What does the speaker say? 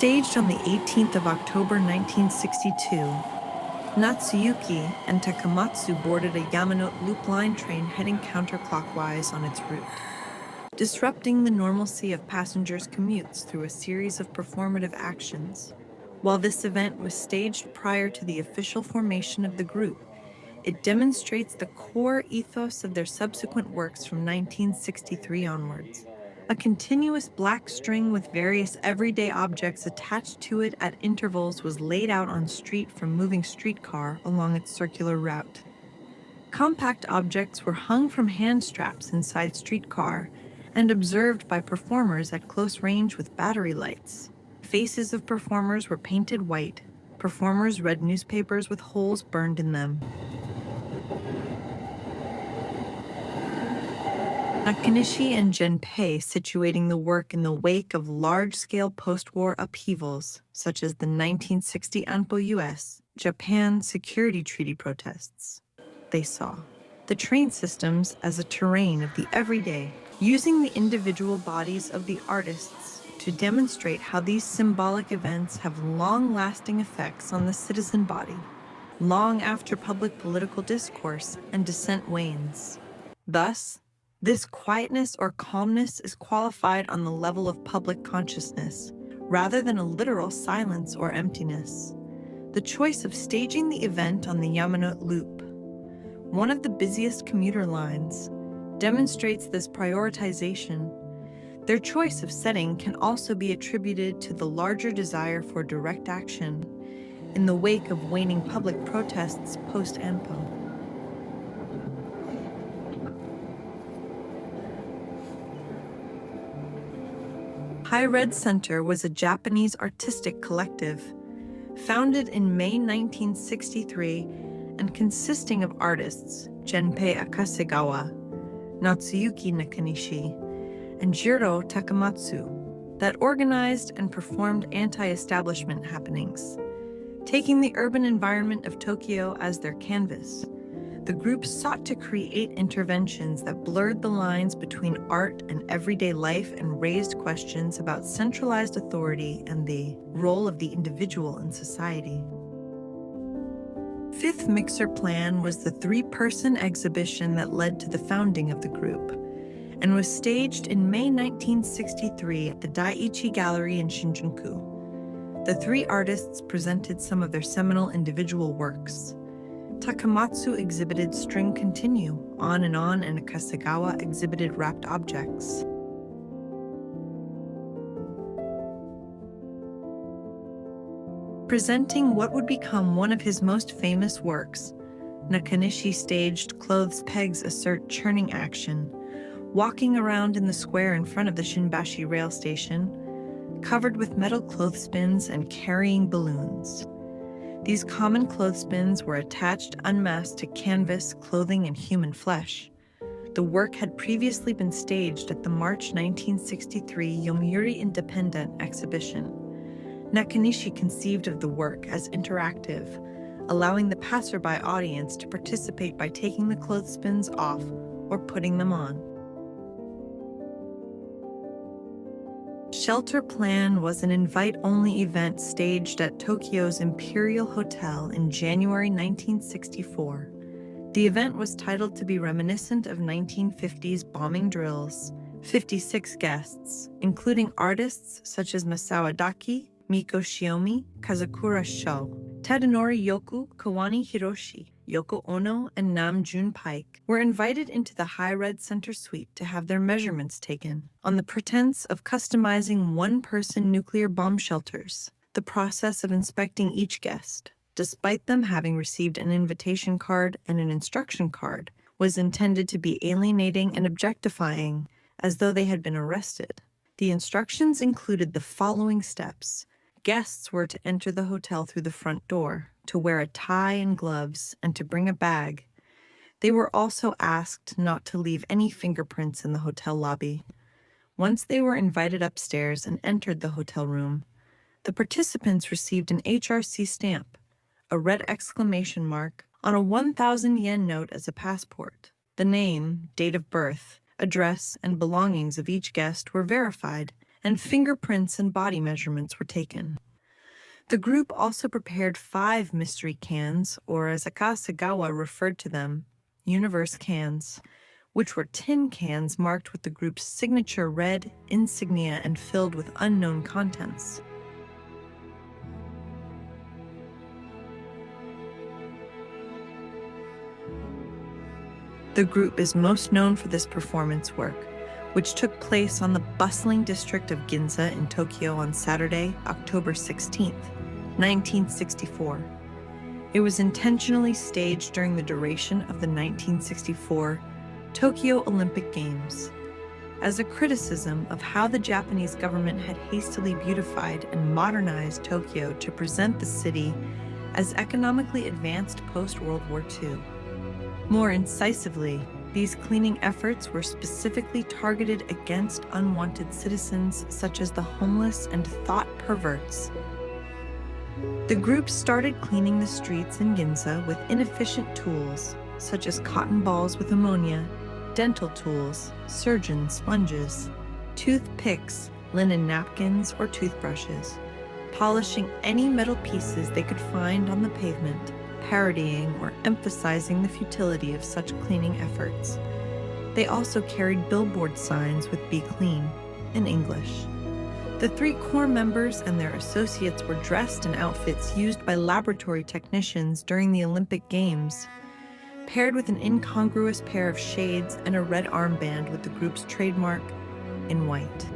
Staged on the 18th of October 1962, Natsuyuki and Takamatsu boarded a Yamanote Loop Line train heading counterclockwise on its route, disrupting the normalcy of passengers' commutes through a series of performative actions. While this event was staged prior to the official formation of the group, it demonstrates the core ethos of their subsequent works from 1963 onwards. A continuous black string with various everyday objects attached to it at intervals was laid out on street from moving streetcar along its circular route. Compact objects were hung from hand straps inside streetcar and observed by performers at close range with battery lights. Faces of performers were painted white. Performers read newspapers with holes burned in them. Nakanishi and Genpei situating the work in the wake of large-scale post-war upheavals, such as the 1960 Anpo-US, Japan Security Treaty protests. They saw the train systems as a terrain of the everyday, using the individual bodies of the artists to demonstrate how these symbolic events have long-lasting effects on the citizen body, long after public political discourse and dissent wanes. Thus, this quietness or calmness is qualified on the level of public consciousness, rather than a literal silence or emptiness. The choice of staging the event on the Yamanote Loop, one of the busiest commuter lines, demonstrates this prioritization. Their choice of setting can also be attributed to the larger desire for direct action in the wake of waning public protests post-Anpo. High Red Center was a Japanese artistic collective, founded in May 1963 and consisting of artists Genpei Akasegawa, Natsuyuki Nakanishi, and Jiro Takamatsu, that organized and performed anti-establishment happenings. Taking the urban environment of Tokyo as their canvas, the group sought to create interventions that blurred the lines between art and everyday life and raised questions about centralized authority and the role of the individual in society. Fifth Mixer Plan was the three-person exhibition that led to the founding of the group and was staged in May 1963 at the Daiichi Gallery in Shinjuku. The three artists presented some of their seminal individual works. Takamatsu exhibited String Continue, On, and Akasegawa exhibited Wrapped Objects. Presenting what would become one of his most famous works, Nakanishi staged Clothes Pegs Assert Churning Action, walking around in the square in front of the Shinbashi rail station, covered with metal clothespins and carrying balloons. These common clothespins were attached unmasked to canvas, clothing, and human flesh. The work had previously been staged at the March 1963 Yomiuri Independent exhibition. Nakanishi conceived of the work as interactive, allowing the passerby audience to participate by taking the clothespins off or putting them on. Shelter Plan was an invite-only event staged at Tokyo's Imperial Hotel in January 1964. The event was titled to be reminiscent of 1950s bombing drills. 56 guests, including artists such as Masao Adaki, Miko Shiomi, Kazakura Sho, Tadanori Yoku, Kawani Hiroshi, Yoko Ono, and Nam June Paik, were invited into the High Red Center suite to have their measurements taken, on the pretense of customizing one-person nuclear bomb shelters, the process of inspecting each guest, despite them having received an invitation card and an instruction card, was intended to be alienating and objectifying, as though they had been arrested. The instructions included the following steps. Guests were to enter the hotel through the front door, to wear a tie and gloves, and to bring a bag. They were also asked not to leave any fingerprints in the hotel lobby. Once they were invited upstairs and entered the hotel room, the participants received an HRC stamp, a red exclamation mark, on a 1,000 yen note as a passport. The name, date of birth, address, and belongings of each guest were verified and fingerprints and body measurements were taken. The group also prepared 5 mystery cans, or as Akasegawa referred to them, universe cans, which were tin cans marked with the group's signature red insignia and filled with unknown contents. The group is most known for this performance work, which took place on the bustling district of Ginza in Tokyo on Saturday, October 16, 1964. It was intentionally staged during the duration of the 1964 Tokyo Olympic Games, as a criticism of how the Japanese government had hastily beautified and modernized Tokyo to present the city as economically advanced post-World War II. More incisively, these cleaning efforts were specifically targeted against unwanted citizens such as the homeless and thought perverts. The group started cleaning the streets in Ginza with inefficient tools, such as cotton balls with ammonia, dental tools, surgeon sponges, toothpicks, linen napkins, or toothbrushes, polishing any metal pieces they could find on the pavement, parodying or emphasizing the futility of such cleaning efforts. They also carried billboard signs with "Be Clean" in English. The 3 core members and their associates were dressed in outfits used by laboratory technicians during the Olympic Games, paired with an incongruous pair of shades and a red armband with the group's trademark in white.